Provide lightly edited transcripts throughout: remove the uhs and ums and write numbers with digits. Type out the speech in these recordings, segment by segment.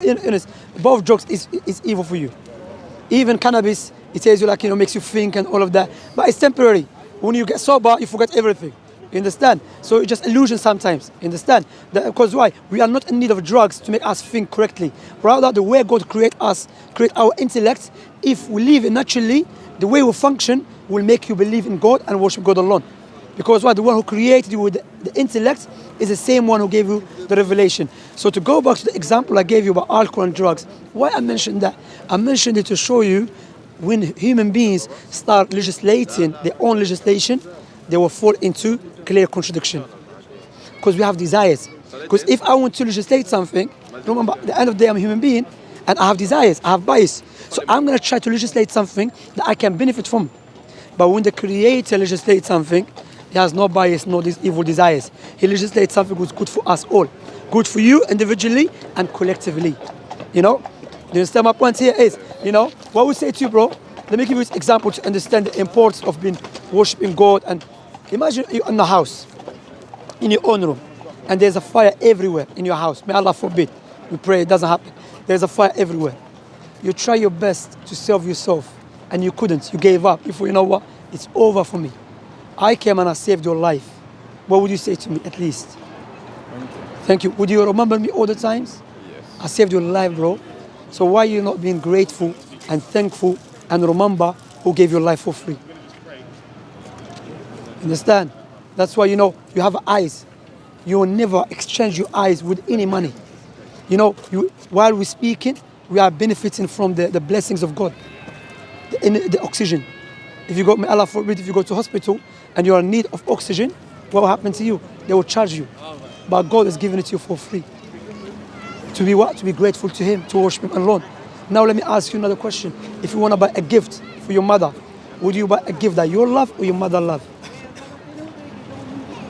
Honest, both drugs is evil for you. Even cannabis, it tells you like, makes you think and all of that. But it's temporary. When you get sober, you forget everything. You understand? So it's just illusion sometimes. You understand? Because why? We are not in need of drugs to make us think correctly. Rather, the way God create us, create our intellect, if we live it naturally, the way we function will make you believe in God and worship God alone. Because why? The one who created you with the intellect is the same one who gave you the revelation. So to go back to the example I gave you about alcohol and drugs, why I mentioned that? I mentioned it to show you when human beings start legislating their own legislation, they will fall into clear contradiction. Because we have desires. Because if I want to legislate something, remember, at the end of the day, I'm a human being, and I have desires, I have bias. So I'm going to try to legislate something that I can benefit from. But when the Creator legislates something, he has no bias, no these evil desires. He legislates something that's good for us all. Good for you individually and collectively. You understand my point here is, what we say to you, bro, let me give you an example to understand the importance of being worshiping God. And imagine you're in a house, in your own room, and there's a fire everywhere in your house. May Allah forbid. We pray it doesn't happen. There's a fire everywhere. You try your best to save yourself, and you couldn't. You gave up. You know what? It's over for me. I came and I saved your life. What would you say to me at least? Thank you. Would you remember me all the times? Yes. I saved your life, bro. So why are you not being grateful and thankful and remember who gave your life for free? Understand? That's why, you have eyes. You will never exchange your eyes with any money. While we're speaking, we are benefiting from the blessings of God. The oxygen. If you go, may Allah forbid, if you go to hospital and you are in need of oxygen, what will happen to you? They will charge you. But God has given it to you for free. To be what? To be grateful to Him, to worship Him alone. Now let me ask you another question. If you want to buy a gift for your mother, would you buy a gift that you love or your mother love?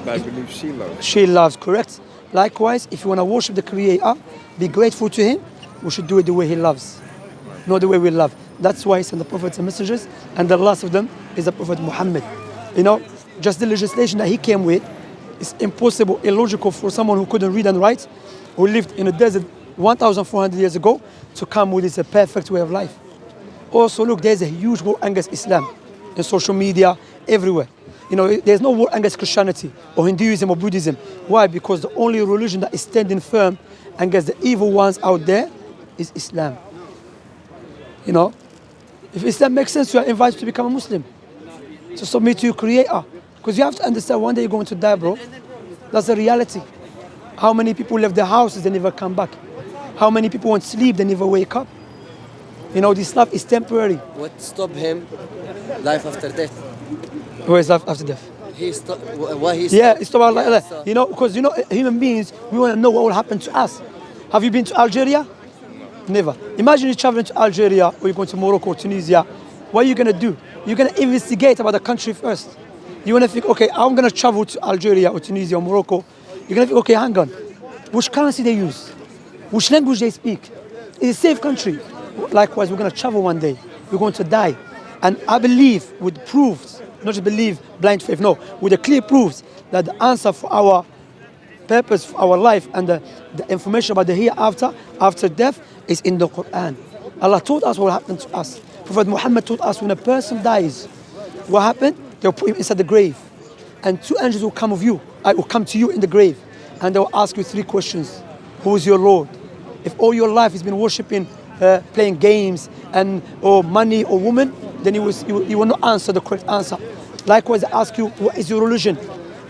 I believe she loves. She loves, correct? Likewise, if you want to worship the Creator, be grateful to Him, we should do it the way He loves, not the way we love. That's why He sent the prophets and messengers, and the last of them is the Prophet Muhammad. Just the legislation that he came with is impossible, illogical for someone who couldn't read and write, who lived in a desert 1,400 years ago, to come with this perfect way of life. Also, look, there's a huge war against Islam in social media, everywhere. There's no war against Christianity or Hinduism or Buddhism. Why? Because the only religion that is standing firm against the evil ones out there is Islam. If Islam makes sense, you are invited to become a Muslim, to submit to your Creator. Because you have to understand, one day you're going to die, bro. That's the reality. How many people left their houses, they never come back? How many people want sleep, they never wake up? This life is temporary. What stopped him? Life after death. Where is life after death? Why he stopped? Yeah, it's about like, because human beings, we want to know what will happen to us. Have you been to Algeria? Never. Imagine you traveling to Algeria or you're going to Morocco or Tunisia. What are you going to do? You're going to investigate about the country first. You want to think, okay, I'm going to travel to Algeria or Tunisia or Morocco. You're going to think, okay, hang on. Which currency they use? Which language they speak? It's a safe country. Likewise, we're going to travel one day. We're going to die. And I believe with proofs, not just believe blind faith, no, with the clear proofs that the answer for our purpose, for our life, and the information about the hereafter, after death, is in the Quran. Allah told us what will happen to us. Prophet Muhammad told us when a person dies, what happened? They'll put him inside the grave. And two angels will come to you in the grave. And they will ask you three questions. Who is your Lord? If all your life has been worshipping, playing games, or money or woman, then you will not answer the correct answer. Likewise, they ask you, what is your religion?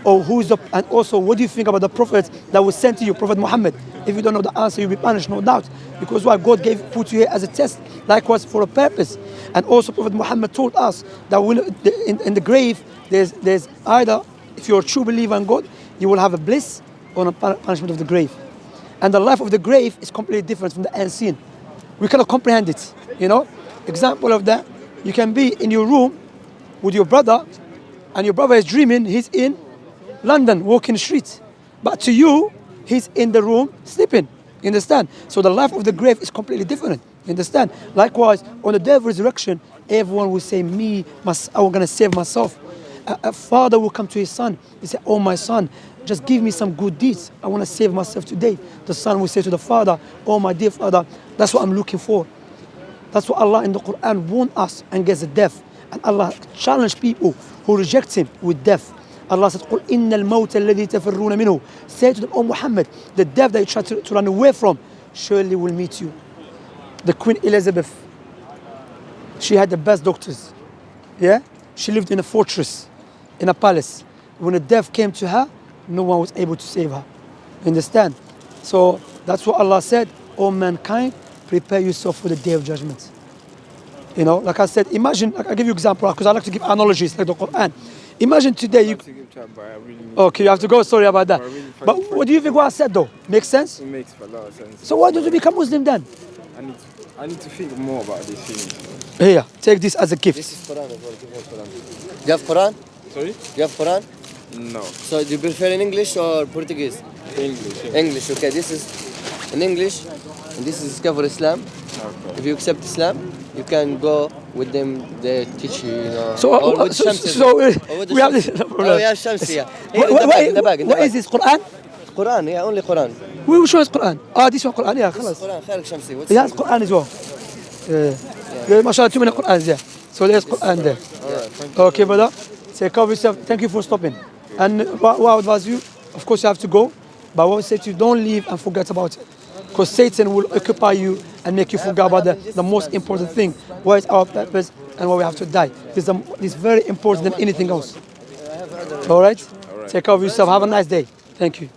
Or and also, what do you think about the prophets that was sent to you, Prophet Muhammad? If you don't know the answer, you'll be punished, no doubt. Because why? God put you here as a test, likewise for a purpose. And also, Prophet Muhammad told us that in the grave, there's either, if you're a true believer in God, you will have a bliss or a punishment of the grave. And the life of the grave is completely different from the unseen. We cannot comprehend it, Example of that, you can be in your room with your brother, and your brother is dreaming, he's in London, walking the streets. But to you, he's in the room sleeping. You understand? So the life of the grave is completely different. You understand? Likewise, on the day of resurrection, everyone will say, I'm going to save myself. A father will come to his son. He say, oh, my son, just give me some good deeds. I want to save myself today. The son will say to the father, oh my dear father, that's what I'm looking for. That's what Allah in the Quran warned us against the death. And Allah challenged people who reject him with death. Allah said, قُلْ إِنَّ الْمَوْتَ الَّذِي تَفِرُّونَ مِنْهُ. Say to them, oh Muhammad, the death that you try to run away from, surely will meet you. The Queen Elizabeth, she had the best doctors. Yeah? She lived in a fortress, in a palace. When the death came to her, no one was able to save her. You understand? So that's what Allah said, O mankind, prepare yourself for the day of judgment. You know, like I said, imagine, I'll give you an example, because I like to give analogies like the Quran. Imagine today you... Okay, you have to go, sorry about that. But what do you think what I said though? Makes sense? It makes a lot of sense. So why don't you become Muslim then? I need to think more about these things. Here, take this as a gift. This is Quran as well. Give me Quran. Do you have Quran? Sorry? Do you have Quran? No. So do you prefer in English or Portuguese? English. Yeah. English, okay. This is in English, and this is Discover Islam. Okay. If you accept Islam, you can go with them. They teach you, you know. So, or with Shamsi. Or with we have Shamsi. this. Oh, yeah, Shamsi, yeah. Here, in the back, in the What back. is this, Quran? Quran, yeah, only Quran. We will show us Quran. Ah, this one Quran, yeah, This خلاص. is Quran, خيرك Shamsi. What's It has Quran as well. Yeah, mashallah, too many Qurans there. So there's Quran there. Alright, Okay, brother. Take care of yourself. Thank you for stopping. And what I advise you, of course, you have to go. But what I say to you, don't leave and forget about it. Because Satan will occupy you and make you forget about the most important thing. What is our purpose and why we have to die. This is very important than anything else. All right? Take care of yourself. Have a nice day. Thank you.